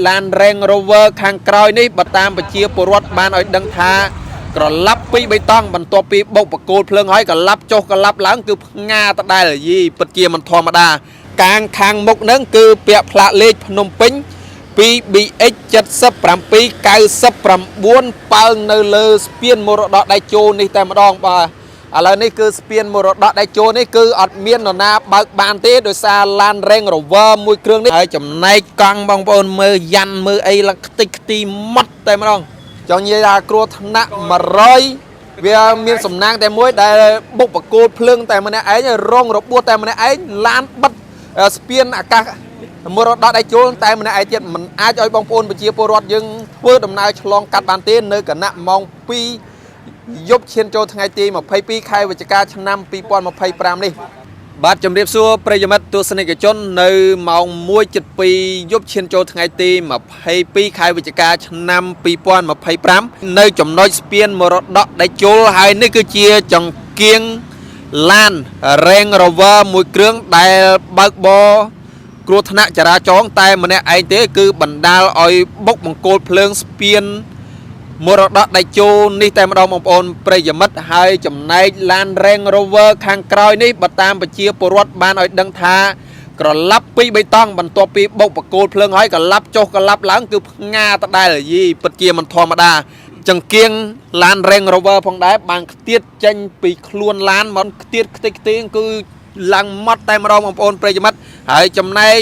Land Range Rover ខាងក្រោយនេះបើតាមប្រជាពលរដ្ឋបានឲ្យដឹងថាក្រឡាប់ពីបៃតងបន្ទាប់ពីបុកបកគោលភ្លើងហើយក្រឡាប់ចុះក្រឡាប់ឡើងគឺផ្ងាដដែលយីពិតជាមិនធម្មតាកាងខាងមុខហ្នឹងគឺពាក់ផ្លាកលេខភ្នំពេញ 2BX 7799ប៉ើងនៅលើស្ពានមរតកដៃជោនេះតែម្ដងបាទឥឡូវនេះគឺស្ពានមរតកដៃជោនេះគឺអត់មាននរណាបើកបានទេដោយសារ Land Range Rover មួយគ្រឿងនេះហើយចំណែកកង់បងប្អូនមើលយ៉ាន់មើលអីឡើងខ្ទេចខ្ទីម៉ត់តែម្ដងចង់និយាយថាគ្រោះថ្នាក់100វាមានសំណាងតែមួយដែលបុកបកគោលភ្លើងតែម្នាក់ឯងរងរបួសតែម្នាក់ឯងឡានបិទស្ពានអាកាសមរតកដៃជោតែម្នាក់ឯងទៀតមិនអាចឲ្យបងប្អូនប្រជាពលរដ្ឋយើងធ្វើដំណើរឆ្លងកាត់បានទេនៅគណៈម៉ោង2យប់ឈានចូលថ្ងៃទី22ខែវិច្ឆិកាឆ្នាំ2025នេះបាទជំរាបសួរប្រិយមិត្តទស្សនិកជននៅម៉ោង 1:02 យប់ឈានចូលថ្ងៃទី22ខែវិច្ឆិកាឆ្នាំ2025នៅចំណុចស្ពានមរតកដៃជោហើយនេះគឺជាចង្គៀងឡាន Range Rover មួយគ្រឿងដែលបើកបរគ្រោះថ្នាក់ចរាចរណ៍តែម្នាក់ឯងទេគឺបណ្ដាលឲ្យបុកបង្គោលភ្លើងស្ពានមរតកដៃជោនេះតែម្ដងបងប្អូនប្រិយមិត្តហើយចំណែក Land Range Rover ខាងក្រោយនេះបើតាមប្រជាពលរដ្ឋបានឲ្យដឹងថាក្រឡាប់ពីបៃតងបន្ទាប់ពីបុកបកគោលភ្លើងហើយក្រឡាប់ចុះក្រឡាប់ឡើងគឺផ្ងាដដែលយីពិតជាមិនធម្មតាចង្គៀង Land Range Rover ផងដែរបានខ្ទាតចេញពីខ្លួនឡានមកខ្ទាតខ្ទេចខ្ទីងគឺឡើងម៉ត់តែម្ដងបងប្អូនប្រិយមិត្តហើយចំណែក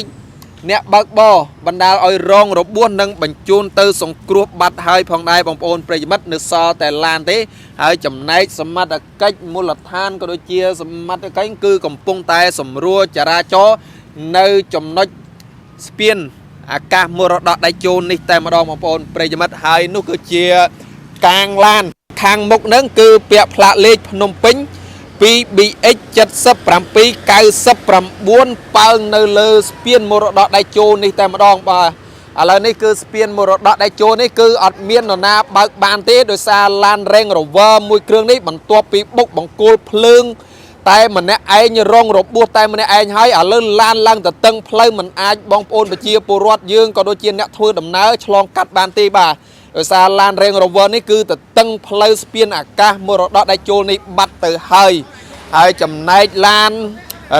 អ្នកបើកបរបណ្ដាលឲ្យរងរបួសនិងបញ្ជូនទៅសង្គ្រោះបាត់ហើយផងដែរបងប្អូនប្រិយមិត្តនៅសល់តែឡានទេហើយចំណែកសមត្ថកិច្ចមូលដ្ឋានក៏ដូចជាសមត្ថកិច្ចគឺកំពុងតែសម្រួលចរាចរណ៍នៅចំណុចស្ពានអាកាសមរតកដៃជោនេះតែម្ដងបងប្អូនប្រិយមិត្តហើយនោះគឺជាកាងឡានខាងមុខហ្នឹងគឺពាក់ផ្លាកលេខភ្នំពេញ 2BX 7799ប៉ើងនៅលើស្ពានមរតកដៃជោនេះតែម្ដងបាទឥឡូវនេះគឺស្ពានមរតកដៃជោនេះគឺអត់មាននរណាបើកបានទេដោយសារ Land Range Rover មួយគ្រឿងនេះបន្ទាប់ពីបុកបង្គោលភ្លើងតែម្នាក់ឯងរងរបួសតែម្នាក់ឯងហើយឥឡូវឡានឡើងទៅតឹងផ្លូវមិនអាចបងប្អូនប្រជាពលរដ្ឋយើងក៏ដូចជាអ្នកធ្វើដំណើរឆ្លងកាត់បានទេបាទដោយសារ Land Range Rover នេះគឺទៅតឹងផ្លូវស្ពានអាកាសមរតកដៃជោនេះបាត់ទៅហើយចំណែកឡាន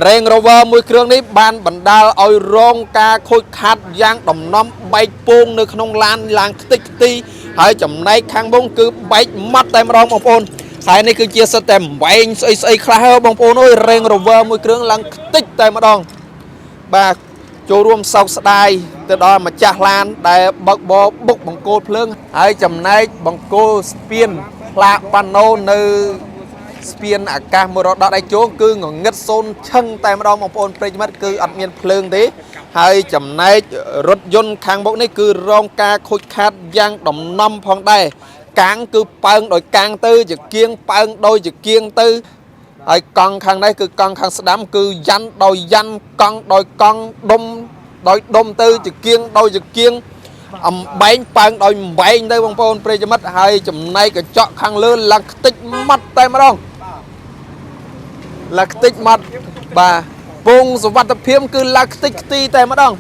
Range Rover មួយគ្រឿងនេះបានបណ្ដាលឲ្យរងការខូចខាតយ៉ាងដំណំបែកពងនៅក្នុងឡានឡើងខ្ទេចខ្ទីហើយចំណែកខាងមុខគឺបែកម៉ត់តែម្ដងបងប្អូនហើយនេះគឺជាសិតតែវែងស្អីខ្លះបងប្អូនអើយ Range Rover មួយគ្រឿងឡើងខ្ទេចតែម្ដងបាទចូលរួមសោកស្ដាយទៅដល់ម្ចាស់ឡានដែលបើកបរបុកបង្គោលភ្លើងហើយចំណែកបង្គោលស្ពានផ្លាកប៉ាណូនៅស្ពានអាកាសមរតកដៃជោគឺងងឹតសូនឆឹងតែម្ដងបងប្អូនប្រិយមិត្តគឺអត់មានភ្លើងទេហើយចំណែករថយន្តខាងមុខនេះគឺរងការខូចខាតយ៉ាងដំណំផងដែរកាំងគឺប៉ើងដោយកាំងទៅជាគៀងប៉ើងដោយជាគៀងទៅហើយកង់ខាងនេះគឺកង់ខាងស្ដាំគឺយ៉ាន់ដោយយ៉ាន់កង់ដោយកង់ដុំដោយដុំទៅជាគៀងដោយជាគៀងអំបែងប៉ើងដោយអំបែងទៅបងប្អូនប្រិយមិត្តហើយចំណែកកញ្ចក់ខាងលើឡើងខ្ទេចម៉ត់តែម្ដងឡើងខ្ទេចម៉ត់បាទពងសុវត្ថិភាពគឺឡើងខ្ទេចខ្ទីតែម្ដង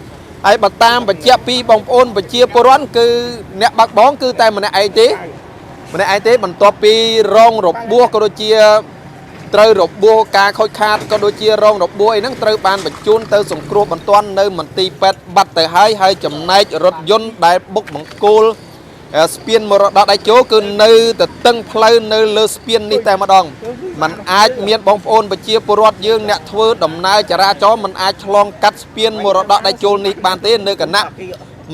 ហើយបើតាមបញ្ជាក់ពីបងប្អូនប្រជាពលរដ្ឋគឺអ្នកបើកបរគឺតែម្នាក់ឯងទេបន្ទាប់ពីរងរបួសក៏ដូចជាត្រូវរបួសការខូចខាតក៏ដូចជារងរបួសអីហ្នឹងត្រូវបានបញ្ជូនទៅសង្គ្រោះបន្ទាន់នៅមន្ទីរពេទ្យបាត់ទៅហើយចំណែករថយន្តដែលបុកបង្គោលស្ពានមរតកដៃជោគឺនៅទៅតឹងផ្លូវនៅលើស្ពាននេះតែម្ដងมันអាចមានបងប្អូនប្រជាពលរដ្ឋយើងអ្នកធ្វើដំណើរចរាចរណ៍มันអាចឆ្លងកាត់ស្ពានមរតកដៃជោនេះបានទេនៅគណៈ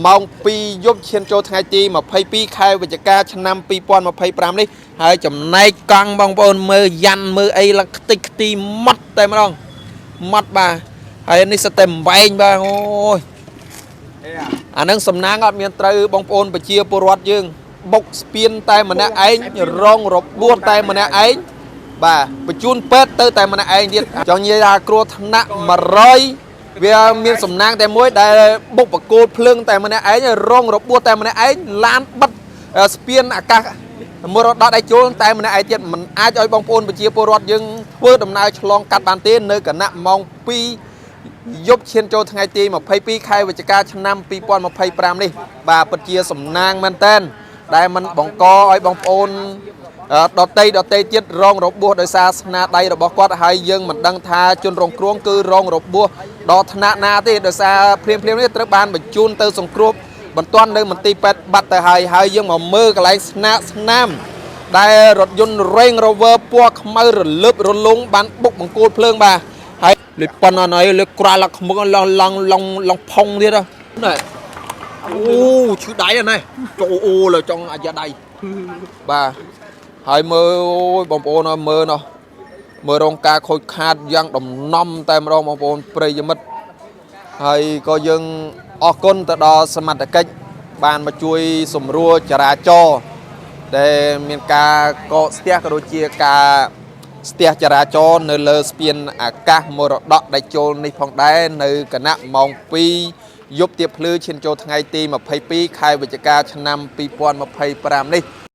ម៉ោង 2 យប់ឈានចូលថ្ងៃទី22ខែវិច្ឆិកាឆ្នាំ2025នេះហើយចំណែកកង់បងប្អូនមើលយ៉ាន់មើលអីឡើងខ្ទេចខ្ទីម៉ត់តែម្ដងម៉ត់បាទហើយនេះសិតតែវែងបាទអូយអានឹងសំណាងអត់មានត្រូវបងប្អូនប្រជាពលរដ្ឋយើងបុកស្ពានតែម្នាក់ឯងរងរបួសតែម្នាក់ឯងបាទបញ្ជូនពេទ្យទៅតែម្នាក់ឯងទៀតចង់និយាយថាគ្រោះថ្នាក់100វាមានសំណាងតែមួយដែលបុកបកគោលភ្លើងតែម្នាក់ឯងរងរបួសតែម្នាក់ឯងឡានបិទស្ពានអាកាសមរតកដៃជោតែម្នាក់ឯងទៀតមិនអាចឲ្យបងប្អូនប្រជាពលរដ្ឋយើងធ្វើដំណើរឆ្លងកាត់បានទេនៅគណៈម៉ោង 2 យប់ឈានចូលថ្ងៃទី22ខែវិច្ឆិកាឆ្នាំ2025នេះបាទពិតជាសំណាងមែនតើដែលมันបង្កឲ្យបងប្អូនដតីទៀតរងរបួសដោយសារស្នាដៃរបស់គាត់ហើយយើងមិនដឹងថាជនរងគ្រោះគឺរងរបួសដល់ថ្នាក់ណាទេដោយសារភ្លាមនេះត្រូវបានបញ្ជូនទៅសង្គ្រោះបន្ទាន់នៅមន្ទីរពេទ្យបាត់ទៅហើយយើងមកមើលកន្លែងស្នាមដែលរថយន្ត Range Rover ពណ៌ខ្មៅរលើបរលុងបានបុកបង្គោលភ្លើងបាទហើយលេប៉ុនអណៃលេក្រាលខ្មុកឡងផុងទៀតណាអូឈឺដៃហ្នឹងចូលអូលើចង់អាយ៉ាដៃបាទហើយមើលអូយបងប្អូនមើលណោះមើលរងការខូចខាតយ៉ាងដំណំតែម្ដងបងប្អូនប្រិយមិត្តហើយក៏យើងអរគុណទៅដល់សមត្ថកិច្ចបានមកជួយសម្រួលចរាចរណ៍ដែលមានការកកស្ទះក៏ដូចជាការស្ទះចរាចរណ៍នៅលើស្ពានអាកាសមរតកដែលចូលនេះផងដែរនៅគណៈម៉ោង2យប់ទៀបភ្លឺឈានចូលថ្ងៃទី22ខែវិច្ឆិកាឆ្នាំ2025នេះ